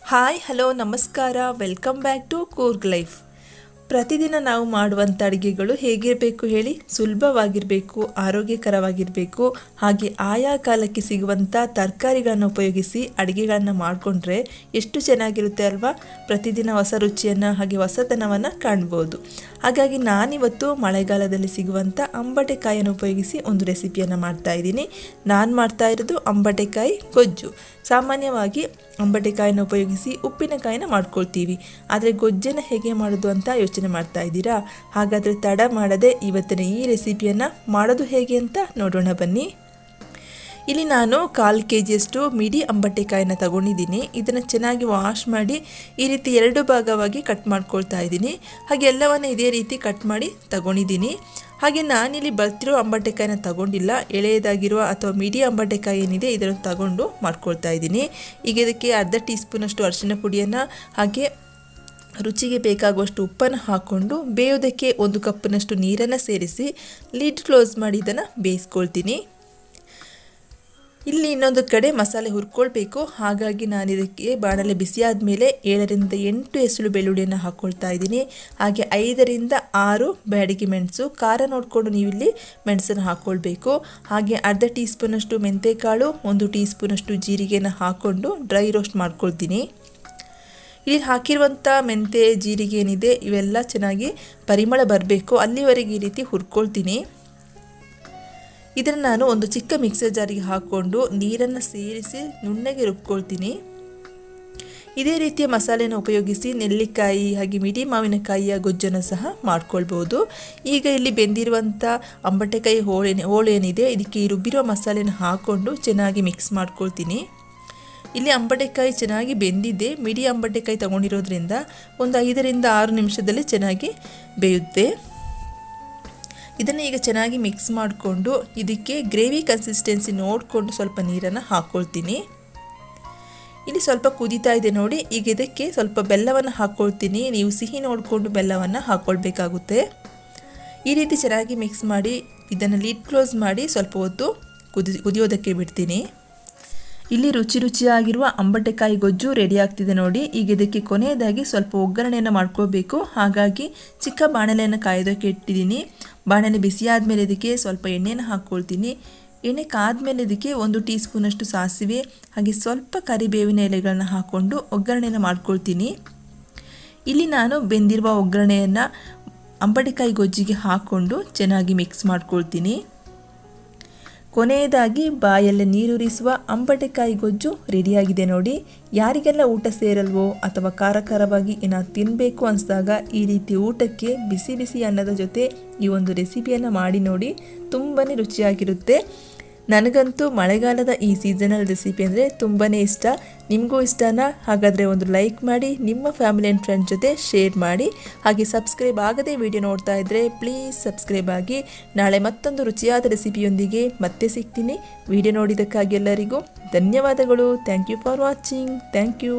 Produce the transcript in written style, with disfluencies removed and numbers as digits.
Hi hello ನಮಸ್ಕಾರ welcome back to Coorg life. ಪ್ರತಿದಿನ ನಾವು ಮಾಡುವಂಥ ಅಡುಗೆಗಳು ಹೇಗಿರಬೇಕು ಹೇಳಿ? ಸುಲಭವಾಗಿರಬೇಕು, ಆರೋಗ್ಯಕರವಾಗಿರಬೇಕು, ಹಾಗೆ ಆಯಾ ಕಾಲಕ್ಕೆ ಸಿಗುವಂಥ ತರಕಾರಿಗಳನ್ನು ಉಪಯೋಗಿಸಿ ಅಡುಗೆಗಳನ್ನು ಮಾಡಿಕೊಂಡ್ರೆ ಎಷ್ಟು ಚೆನ್ನಾಗಿರುತ್ತೆ ಅಲ್ವಾ? ಪ್ರತಿದಿನ ಹೊಸ ರುಚಿಯನ್ನು ಹಾಗೆ ಹೊಸತನವನ್ನು ಕಾಣ್ಬೋದು. ಹಾಗಾಗಿ ನಾನಿವತ್ತು ಮಳೆಗಾಲದಲ್ಲಿ ಸಿಗುವಂಥ ಅಂಬಟೆಕಾಯನ್ನು ಉಪಯೋಗಿಸಿ ಒಂದು ರೆಸಿಪಿಯನ್ನು ಮಾಡ್ತಾಯಿದ್ದೀನಿ. ನಾನು ಮಾಡ್ತಾ ಇರೋದು ಅಂಬಟೆಕಾಯಿ ಗೊಜ್ಜು. ಸಾಮಾನ್ಯವಾಗಿ ಅಂಬಟೆಕಾಯಿನ ಉಪಯೋಗಿಸಿ ಉಪ್ಪಿನಕಾಯಿನ ಮಾಡ್ಕೊಳ್ತೀವಿ, ಆದರೆ ಗೊಜ್ಜನ್ನು ಹೇಗೆ ಮಾಡೋದು ಅಂತ ಯೋಚನೆ ಮಾಡ್ತಾ ಇದ್ದೀರಾ? ಹಾಗಾದರೆ ತಡ ಮಾಡದೆ ಇವತ್ತಿನ ಈ ರೆಸಿಪಿಯನ್ನು ಮಾಡೋದು ಹೇಗೆ ಅಂತ ನೋಡೋಣ ಬನ್ನಿ. ಇಲ್ಲಿ ನಾನು 1/4 kg ಮಿಡಿ ಅಂಬಟೆಕಾಯಿನ ತಗೊಂಡಿದ್ದೀನಿ. ಇದನ್ನು ಚೆನ್ನಾಗಿ ವಾಶ್ ಮಾಡಿ ಈ ರೀತಿ 2 ಭಾಗವಾಗಿ ಕಟ್ ಮಾಡ್ಕೊಳ್ತಾ ಇದ್ದೀನಿ. ಹಾಗೆ ಎಲ್ಲವನ್ನು ಇದೇ ರೀತಿ ಕಟ್ ಮಾಡಿ ತಗೊಂಡಿದ್ದೀನಿ. ಹಾಗೆ ನಾನಿಲ್ಲಿ ಬರ್ತಿರೋ ಅಂಬಟೆಕಾಯಿನ ತಗೊಂಡಿಲ್ಲ, ಎಳೆಯದಾಗಿರುವ ಅಥವಾ ಮಿಡಿ ಅಂಬಟೆಕಾಯಿ ಏನಿದೆ ಇದನ್ನು ತಗೊಂಡು ಮಾಡ್ಕೊಳ್ತಾ ಇದ್ದೀನಿ. ಈಗ ಇದಕ್ಕೆ ಅರ್ಧ ಟೀ ಸ್ಪೂನಷ್ಟು ಅರಿಶಿನ ಪುಡಿಯನ್ನು ಹಾಗೆ ರುಚಿಗೆ ಬೇಕಾಗುವಷ್ಟು ಉಪ್ಪನ್ನು ಹಾಕ್ಕೊಂಡು ಬೇಯೋದಕ್ಕೆ 1 ಕಪ್ನಷ್ಟು ನೀರನ್ನು ಸೇರಿಸಿ ಲಿಡ್ ಕ್ಲೋಸ್ ಮಾಡಿ ಇದನ್ನು ಬೇಯಿಸ್ಕೊಳ್ತೀನಿ. ಇಲ್ಲಿ ಇನ್ನೊಂದು ಕಡೆ ಮಸಾಲೆ ಹುರ್ಕೊಳ್ಬೇಕು. ಹಾಗಾಗಿ ನಾನು ಇದಕ್ಕೆ ಬಾಣಲೆ ಬಿಸಿಯಾದ ಮೇಲೆ 7 ರಿಂದ 8 ಎಸಳು ಬೆಳ್ಳುಳ್ಳಿಯನ್ನು ಹಾಕ್ಕೊಳ್ತಾ ಇದ್ದೀನಿ. ಹಾಗೆ 5 ರಿಂದ 6 ಬ್ಯಾಡಗಿ ಮೆಣಸು, ಖಾರ ನೋಡಿಕೊಂಡು ನೀವಿಲ್ಲಿ ಮೆಣಸನ್ನು ಹಾಕ್ಕೊಳ್ಬೇಕು. ಹಾಗೆ ಅರ್ಧ ಟೀ ಸ್ಪೂನಷ್ಟು ಮೆಂತೆಕಾಳು, 1 ಟೀ ಸ್ಪೂನಷ್ಟು ಜೀರಿಗೆನ ಹಾಕ್ಕೊಂಡು ಡ್ರೈ ರೋಸ್ಟ್ ಮಾಡ್ಕೊಳ್ತೀನಿ. ಇಲ್ಲಿ ಹಾಕಿರುವಂಥ ಮೆಂತೆ ಜೀರಿಗೆ ಏನಿದೆ ಇವೆಲ್ಲ ಚೆನ್ನಾಗಿ ಪರಿಮಳ ಬರಬೇಕು, ಅಲ್ಲಿವರೆಗೆ ಈ ರೀತಿ ಹುರ್ಕೊಳ್ತೀನಿ. ಇದನ್ನು ನಾನು ಒಂದು ಚಿಕ್ಕ ಮಿಕ್ಸರ್ ಜಾರಿಗೆ ಹಾಕ್ಕೊಂಡು ನೀರನ್ನು ಸೇರಿಸಿ ನುಣ್ಣಗೆ ರುಬ್ಕೊಳ್ತೀನಿ. ಇದೇ ರೀತಿಯ ಮಸಾಲೆನ ಉಪಯೋಗಿಸಿ ನೆಲ್ಲಿಕಾಯಿ ಹಾಗೆ ಮಿಡಿ ಮಾವಿನಕಾಯಿಯ ಗೊಜ್ಜನ್ನು ಸಹ ಮಾಡ್ಕೊಳ್ಬೋದು. ಈಗ ಇಲ್ಲಿ ಬೆಂದಿರುವಂಥ ಅಂಬಟೆಕಾಯಿ ಹೋಳು ಏನಿದೆ ಇದಕ್ಕೆ ಈ ರುಬ್ಬಿರೋ ಮಸಾಲೆನ ಹಾಕ್ಕೊಂಡು ಚೆನ್ನಾಗಿ ಮಿಕ್ಸ್ ಮಾಡ್ಕೊಳ್ತೀನಿ. ಇಲ್ಲಿ ಅಂಬಟೆಕಾಯಿ ಚೆನ್ನಾಗಿ ಬೆಂದಿದೆ. ಮಿಡಿ ಅಂಬಟೆಕಾಯಿ ತಗೊಂಡಿರೋದ್ರಿಂದ ಒಂದು 5 ರಿಂದ 6 ನಿಮಿಷದಲ್ಲಿ ಚೆನ್ನಾಗಿ ಬೇಯುತ್ತೆ. ಇದನ್ನು ಈಗ ಚೆನ್ನಾಗಿ ಮಿಕ್ಸ್ ಮಾಡಿಕೊಂಡು ಇದಕ್ಕೆ ಗ್ರೇವಿ ಕನ್ಸಿಸ್ಟೆನ್ಸಿ ನೋಡಿಕೊಂಡು ಸ್ವಲ್ಪ ನೀರನ್ನು ಹಾಕ್ಕೊಳ್ತೀನಿ. ಇಲ್ಲಿ ಸ್ವಲ್ಪ ಕುದೀತಾ ಇದೆ ನೋಡಿ. ಈಗ ಇದಕ್ಕೆ ಸ್ವಲ್ಪ ಬೆಲ್ಲವನ್ನು ಹಾಕ್ಕೊಳ್ತೀನಿ. ನೀವು ಸಿಹಿ ನೋಡಿಕೊಂಡು ಬೆಲ್ಲವನ್ನು ಹಾಕ್ಕೊಳ್ಬೇಕಾಗುತ್ತೆ. ಈ ರೀತಿ ಚೆನ್ನಾಗಿ ಮಿಕ್ಸ್ ಮಾಡಿ ಇದನ್ನು ಲಿಡ್ ಕ್ಲೋಸ್ ಮಾಡಿ ಸ್ವಲ್ಪ ಹೊತ್ತು ಕುದಿಯೋದಕ್ಕೆ ಬಿಡ್ತೀನಿ. ಇಲ್ಲಿ ರುಚಿಯಾಗಿರುವ ಅಂಬಟೆಕಾಯಿ ಗೊಜ್ಜು ರೆಡಿ ಆಗ್ತಿದೆ ನೋಡಿ. ಈಗ ಇದಕ್ಕೆ ಕೊನೆಯದಾಗಿ ಸ್ವಲ್ಪ ಒಗ್ಗರಣೆಯನ್ನು ಮಾಡ್ಕೋಬೇಕು. ಹಾಗಾಗಿ ಚಿಕ್ಕ ಬಾಣಲೆಯನ್ನು ಕಾಯೋದಕ್ಕೆ ಇಟ್ಟಿದ್ದೀನಿ. ಬಾಣಲೆ ಬಿಸಿಯಾದ ಮೇಲೆ ಇದಕ್ಕೆ ಸ್ವಲ್ಪ ಎಣ್ಣೆನ ಹಾಕ್ಕೊಳ್ತೀನಿ. ಎಣ್ಣೆ ಕಾದ್ಮೇಲೆ ಇದಕ್ಕೆ 1 ಟೀ ಸ್ಪೂನಷ್ಟು ಸಾಸಿವೆ ಹಾಗೆ ಸ್ವಲ್ಪ ಕರಿಬೇವಿನ ಎಲೆಗಳನ್ನ ಹಾಕ್ಕೊಂಡು ಒಗ್ಗರಣೆಯನ್ನು ಮಾಡ್ಕೊಳ್ತೀನಿ. ಇಲ್ಲಿ ನಾನು ಬೆಂದಿರುವ ಒಗ್ಗರಣೆಯನ್ನು ಅಂಬಟೆಕಾಯಿ ಗೊಜ್ಜಿಗೆ ಹಾಕ್ಕೊಂಡು ಚೆನ್ನಾಗಿ ಮಿಕ್ಸ್ ಮಾಡ್ಕೊಳ್ತೀನಿ. ಕೊನೆಯದಾಗಿ ಬಾಯಲ್ಲಿ ನೀರೂರಿಸುವ ಅಂಬಟೆಕಾಯಿ ಗೊಜ್ಜು ರೆಡಿಯಾಗಿದೆ ನೋಡಿ. ಯಾರಿಗೆಲ್ಲ ಊಟ ಸೇರಲ್ವೋ ಅಥವಾ ಖಾರವಾಗಿ ಏನಾದ್ರು ತಿನ್ನಬೇಕು ಅನಿಸಿದಾಗ ಈ ರೀತಿ ಊಟಕ್ಕೆ ಬಿಸಿ ಬಿಸಿ ಅನ್ನದ ಜೊತೆ ಈ ಒಂದು ರೆಸಿಪಿಯನ್ನು ಮಾಡಿ ನೋಡಿ, ತುಂಬಾ ರುಚಿಯಾಗಿರುತ್ತೆ. ನನಗಂತೂ ಮಳೆಗಾಲದ ಈ ಸೀಸನಲ್ ರೆಸಿಪಿ ಅಂದರೆ ತುಂಬಾ ಇಷ್ಟ. ನಿಮಗೂ ಇಷ್ಟನಾ? ಹಾಗಾದರೆ ಒಂದು ಲೈಕ್ ಮಾಡಿ, ನಿಮ್ಮ ಫ್ಯಾಮಿಲಿ ಆ್ಯಂಡ್ ಫ್ರೆಂಡ್ಸ್ ಜೊತೆ ಶೇರ್ ಮಾಡಿ. ಹಾಗೆ ಸಬ್ಸ್ಕ್ರೈಬ್ ಆಗದೆ ವಿಡಿಯೋ ನೋಡ್ತಾ ಇದ್ದರೆ ಪ್ಲೀಸ್ ಸಬ್ಸ್ಕ್ರೈಬ್ ಆಗಿ. ನಾಳೆ ಮತ್ತೊಂದು ರುಚಿಯಾದ ರೆಸಿಪಿಯೊಂದಿಗೆ ಮತ್ತೆ ಸಿಗ್ತೀನಿ. ವಿಡಿಯೋ ನೋಡಿದ್ದಕ್ಕಾಗಿ ಎಲ್ಲರಿಗೂ ಧನ್ಯವಾದಗಳು. Thank you for watching. Thank you.